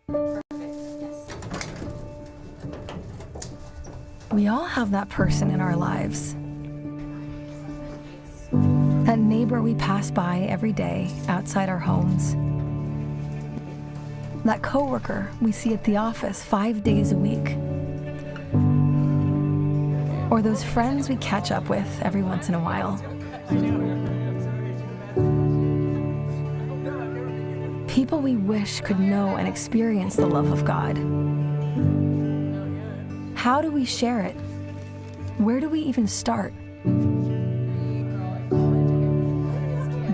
We all have that person in our lives. That neighbor we pass by every day outside our homes. That coworker we see at the office 5 days a week. Or those friends we catch up with every once in a while. People we wish could know and experience the love of God. How do we share it? Where do we even start?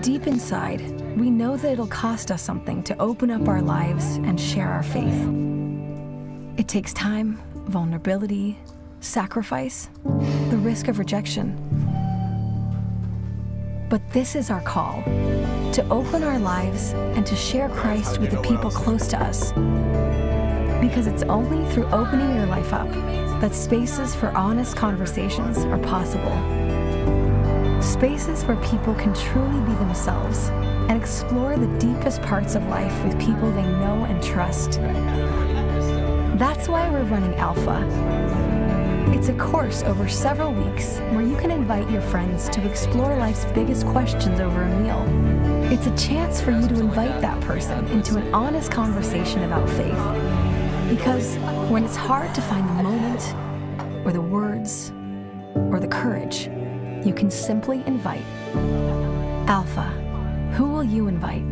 Deep inside, we know that it'll cost us something to open up our lives and share our faith. It takes time, vulnerability, sacrifice, the risk of rejection. But this is our call, to open our lives and to share Christ with the people close to us. Because it's only through opening your life up that spaces for honest conversations are possible. Spaces where people can truly be themselves and explore the deepest parts of life with people they know and trust. That's why we're running Alpha. It's a course over several weeks where you can invite your friends to explore life's biggest questions over a meal. It's a chance for you to invite that person into an honest conversation about faith. Because when it's hard to find the moment, or the words, or the courage, you can simply invite. Alpha, who will you invite?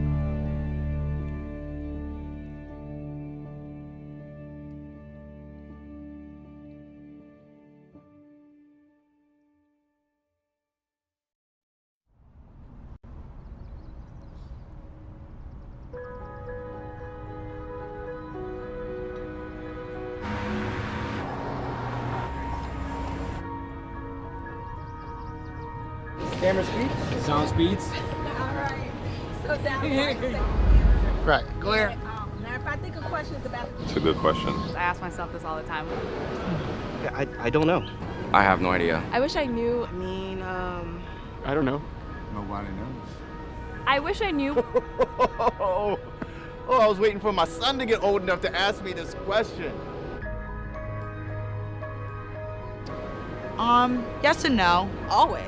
Camera speeds? Sound speeds? Alright. So down. Right. Clear. Now if I think of questions about It's a good question. I ask myself this all the time. Yeah, I don't know. I have no idea. I wish I knew. I don't know. Nobody knows. I wish I knew. Oh, I was waiting for my son to get old enough to ask me this question. Yes and no. Always.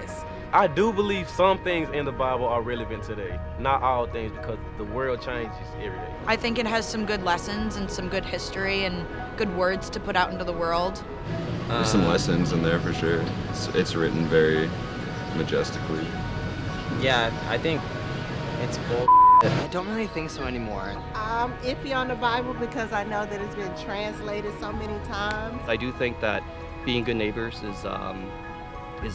I do believe some things in the Bible are relevant today. Not all things, because the world changes every day. I think it has some good lessons and some good history and good words to put out into the world. There's some lessons in there for sure. It's written very majestically. Yeah, I think it's bull. I don't really think so anymore. I'm iffy on the Bible because I know that it's been translated so many times. I do think that being good neighbors is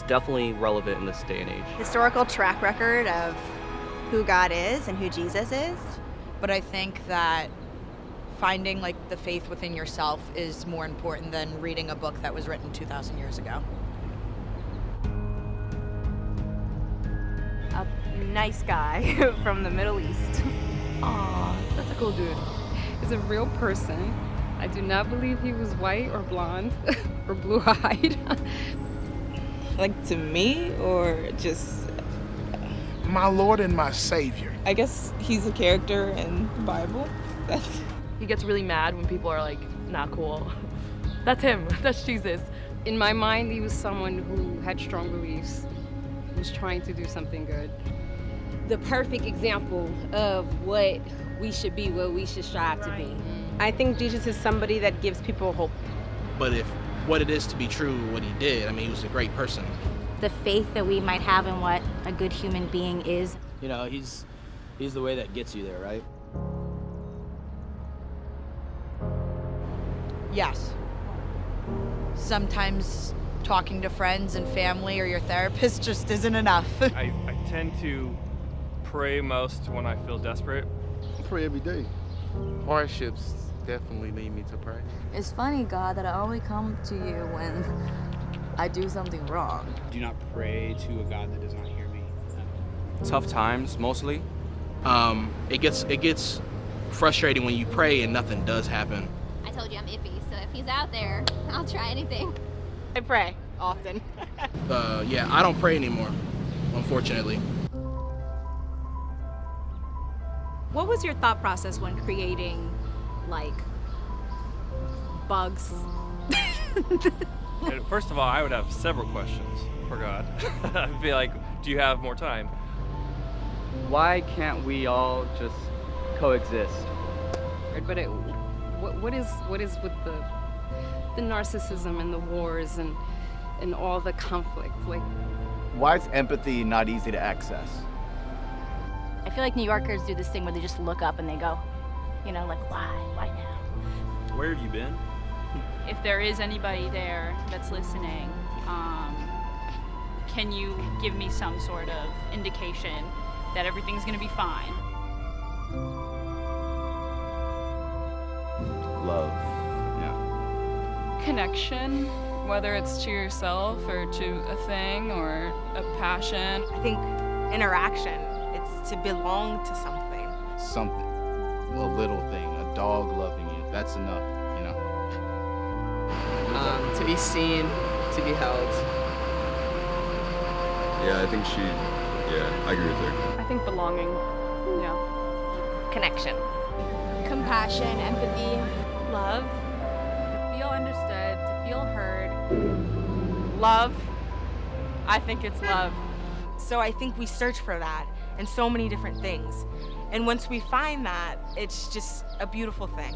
definitely relevant in this day and age. Historical track record of who God is and who Jesus is. But I think that finding like the faith within yourself is more important than reading a book that was written 2,000 years ago. A nice guy from the Middle East. Aw, that's a cool dude. He's a real person. I do not believe he was white or blonde or blue-eyed. Like to me, or just... My Lord and my Savior. I guess he's a character in the Bible. He gets really mad when people are like, not cool. That's him, that's Jesus. In my mind, he was someone who had strong beliefs, who was trying to do something good. The perfect example of what we should be, what we should strive to be. I think Jesus is somebody that gives people hope. But if what it is to be true, what he did, I mean, he was a great person. The faith that we might have in what a good human being is. You know, he's the way that gets you there, right? Yes. Sometimes talking to friends and family or your therapist just isn't enough. I tend to pray most when I feel desperate. I pray every day. Hardships definitely lead me to pray. It's funny, God, that I only come to you when I do something wrong. Do not pray to a God that does not hear me. Tough times, mostly. It gets frustrating when you pray and nothing does happen. I told you I'm iffy, so if he's out there, I'll try anything. I pray often. Yeah, I don't pray anymore, unfortunately. What was your thought process when creating like bugs. First of all, I would have several questions for God. I'd be like, do you have more time? Why can't we all just coexist? But what is with the narcissism and the wars and all the conflict? Like, Why is empathy not easy to access? I feel like New Yorkers do this thing where they just look up and they go, you know, like, why now? Where have you been? If there is anybody there that's listening, can you give me some sort of indication that everything's gonna be fine? Love, yeah. Connection, whether it's to yourself or to a thing or a passion. I think interaction, it's to belong to something. Something, a little thing, a dog loving you, that's enough, you know? To be seen, to be held. Yeah, I think I agree with her. I think belonging, yeah. Connection. Compassion, empathy. Love. To feel understood, to feel heard. Love. I think it's love. So I think we search for that in so many different things. And once we find that, it's just a beautiful thing.